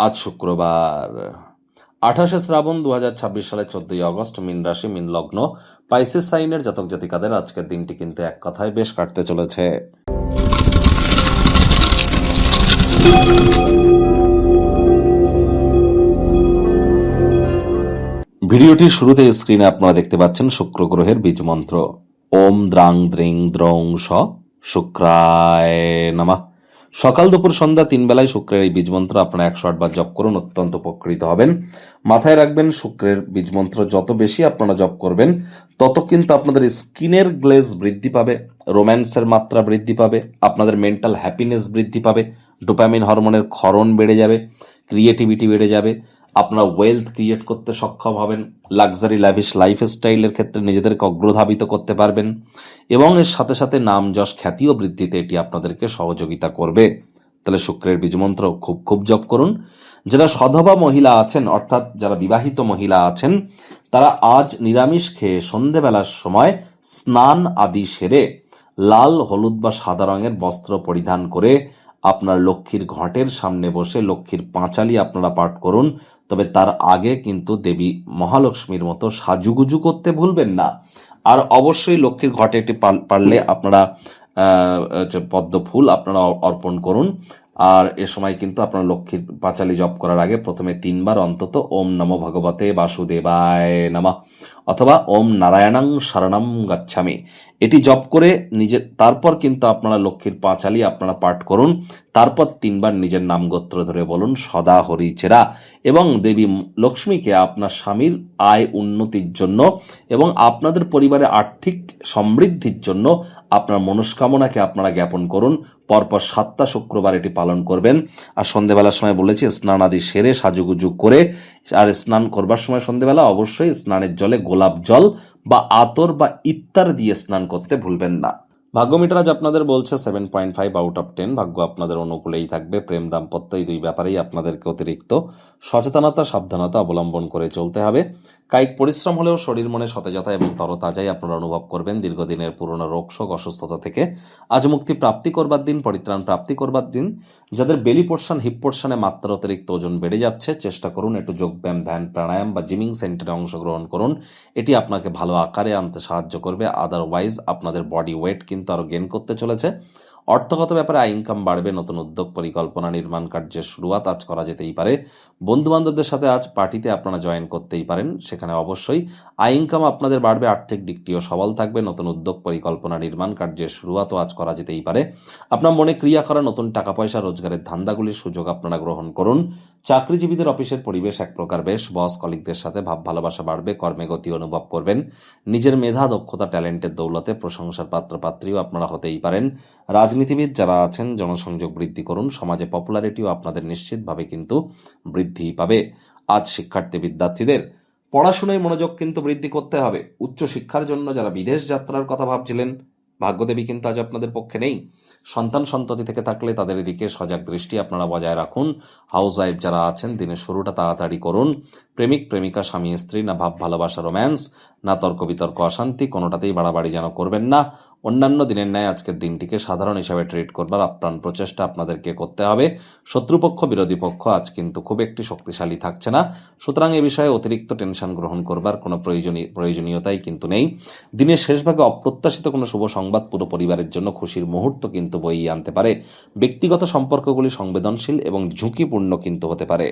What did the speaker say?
আজ শুক্রবার 28শে শ্রাবণ 2026 সালের 14ই অগস্ট। মীন রাশি, মীন লগ্ন, পাইসিস সাইনের জাতক জাতিকাদের আজকের দিনটি কিন্তু এক কথায় বেশ কাটতে চলেছে। ভিডিওটির শুরুতে স্ক্রিনে আপনারা দেখতে পাচ্ছেন শুক্র গ্রহের বীজ মন্ত্র ওম দ্রাং দ্রিং দ্রৌং স শুক্রায় নমঃ। সকাল দুপুর সন্ধ্যা 3 বেলায় শুক্রের এই বীজ মন্ত্র আপনারা 108 বার জপ করুন, অত্যন্ত উপকৃত হবেন। মাথায় রাখবেন, শুক্রের বীজ মন্ত্র যত বেশি আপনারা জপ করবেন তত কিন্তু আপনাদের স্কিনের গ্লেজ বৃদ্ধি পাবে, রোম্যান্সের মাত্রা বৃদ্ধি পাবে, আপনাদের মেন্টাল হ্যাপিনেস বৃদ্ধি পাবে, ডোপামিন হরমোনের ক্ষরণ বেড়ে যাবে, ক্রিয়েটিভিটি বেড়ে যাবে, আপনারা ওয়েলথ ক্রিয়েট করতে সক্ষম হবেন, লাক্সারি ল্যাভিশ লাইফস্টাইলের ক্ষেত্রে নিজেদেরকে অগ্রধাবিত করতে পারবেন এবং এর সাথে সাথে নাম যশ খ্যাতিও বৃদ্ধিতে এটি আপনাদেরকে সহযোগিতা করবে। তাহলে শুক্রের বীজমন্ত্র খুব জপ করুন। যারা সধবা মহিলা আছেন, অর্থাৎ যারা বিবাহিত মহিলা আছেন, তারা আজ নিরামিষ খেয়ে সন্ধেবেলার সময় স্নান আদি সেরে লাল, হলুদ বা সাদা রঙের বস্ত্র পরিধান করে আপনার লক্ষ্মীর ঘটের সামনে বসে লক্ষ্মীর পাঁচালি আপনারা পাঠ করুন। তবে তার আগে কিন্তু দেবী মহালক্ষ্মীর মতো সাজুগুজু করতে ভুলবেন না। আর অবশ্যই লক্ষ্মীর ঘটে একটি পারলে আপনারা পদ্ম ফুল আপনারা অর্পণ করুন। আর এ সময় কিন্তু আপনার লক্ষ্মীর পাঁচালি জপ করার আগে প্রথমে 3 বার অন্তত ওম নমো ভগবতে বাসুদেবায় নমঃ অথবা ওম নারায়ণং শরণং গচ্ছামি এটি জপ করে তারপর কিন্তু আপনারা লক্ষ্মীর পাঁচালি আপনারা পাঠ করুন। তারপর 3 বার নিজের নাম গোত্র ধরে বলুন সদা হরি চেরা, এবং দেবী লক্ষ্মীকে আপনার স্বামীর আয় উন্নতির জন্য এবং আপনাদের পরিবারে আর্থিক সমৃদ্ধির জন্য আপনার মনস্কামনাকে আপনারা জ্ঞাপন করুন। পরপর 7টা শুক্রবার এটি পালন করবেন। আর সন্ধেবেলার সময় বলেছি স্নান আদি সেরে সাজুগুজু করে, আর স্নান করবার সময় সন্ধেবেলা অবশ্যই স্নানের জলে গোলাপ জল বা আতর বা ইত্তার দিয়ে স্নান করতে ভুলবেন না। ভাগ্য মিটার আজ আপনাদের বলছে 7.5 আউট অফ 10। ভাগ্য আপনাদের অনুকূলেই থাকবে। প্রেম দাম্পত্য এই দুই ব্যাপারেই আপনাদেরকে অতিরিক্ত সচেতনতা সাবধানতা অবলম্বন করে চলতে হবে। কায়িক পরিশ্রম হলেও শরীর মনে সতেজতা এবং তরতাজাই আপনারা অনুভব করবেন। দীর্ঘদিনের পুরনো রোগ শোক অসুস্থতা থেকে আজ মুক্তি প্রাপ্তি করবার দিন, পরিত্রাণ প্রাপ্তি করবার দিন। যাদের বেলি পোর্শন হিপ পোর্শনে মাত্রা অতিরিক্ত ওজন বেড়ে যাচ্ছে, চেষ্টা করুন একটু যোগব্যায়াম, ধ্যান, প্রাণায়াম বা জিমিং সেন্টারে অংশগ্রহণ করুন। এটি আপনাকে ভালো আকারে আনতে সাহায্য করবে। আদারওয়াইজ আপনাদের বডি ওয়েট কিন্তু আরো গেইন করতে চলেছে। অর্থগত ব্যাপারে আয় ইনকাম বাড়বে। নতুন উদ্যোগ, পরিকল্পনা, নির্মাণ কার্যের শুরুয়াত আজ করা যেতেই পারে। বন্ধু বান্ধবদের সাথে আজ পার্টিতে আপনারা জয়েন করতেই পারেন। সেখানে অবশ্যই আয় ইনকাম আপনাদের বাড়বে, আর্থিক দিকটিও সবল থাকবে। নতুন উদ্যোগ, পরিকল্পনা, নির্মাণ কার্যের শুরুয়াতও আজ করা যেতেই পারে। আপনার মনে ক্রিয়া করা নতুন টাকা পয়সা রোজগারের ধান্দাগুলির সুযোগ আপনারা গ্রহণ করুন। চাকরিজীবীদের অফিসের পরিবেশ এক প্রকার বেশ। বস কলিগদের সাথে ভাব ভালোবাসা বাড়বে। কর্মে গতি অনুভব করবেন। নিজের মেধা, দক্ষতা, ট্যালেন্টের দৌলতে প্রশংসার পাত্রপাত্রীও আপনারা হতেই পারেন। রাজনীতিবিদ যারা আছেন জনসংযোগ বৃদ্ধি করুন। সমাজে পপুলারিটিও আপনাদের নিশ্চিতভাবে কিন্তু বৃদ্ধি পাবে। আজ শিক্ষার্থী বিদ্যার্থীদের পড়াশোনায় মনোযোগ কিন্তু বৃদ্ধি করতে হবে। উচ্চ শিক্ষার জন্য যারা বিদেশ যাত্রার কথা ভাবছিলেন, ভাগ্যদেবী কিন্তু আজ আপনাদের পক্ষে নেই। সন্তান সন্ততি থেকে থাকলে তাদের দিকে সজাগ দৃষ্টি আপনারা বজায় রাখুন। হাউস ওয়াইফ যারা আছেন দিনের শুরুটা তাড়াতাড়ি করুন। প্রেমিক প্রেমিকা, স্বামী স্ত্রী, না ভাব ভালোবাসা রোম্যান্স, না তর্ক বিতর্ক অশান্তি, কোনোটাতেই বাড়াবাড়ি যেন করবেন না। অন্যান্য দিনের ন্যায় আজকের দিনটিকে সাধারণ হিসাবে ট্রিট করবার আপ্রাণ প্রচেষ্টা আপনাদেরকে করতে হবে। শত্রুপক্ষ বিরোধী পক্ষ আজ কিন্তু খুব একটি শক্তিশালী থাকছে না। সুতরাং এ বিষয়ে অতিরিক্ত টেনশন গ্রহণ করবার কোনো প্রয়োজনীয়তাই কিন্তু নেই। দিনের শেষ ভাগে অপ্রত্যাশিত কোনো শুভ সংবাদ পুরো পরিবারের জন্য খুশির মুহূর্ত কিন্তু বইয়ে আনতে পারে। ব্যক্তিগত সম্পর্কগুলি সংবেদনশীল এবং ঝুঁকিপূর্ণ কিন্তু হতে পারে।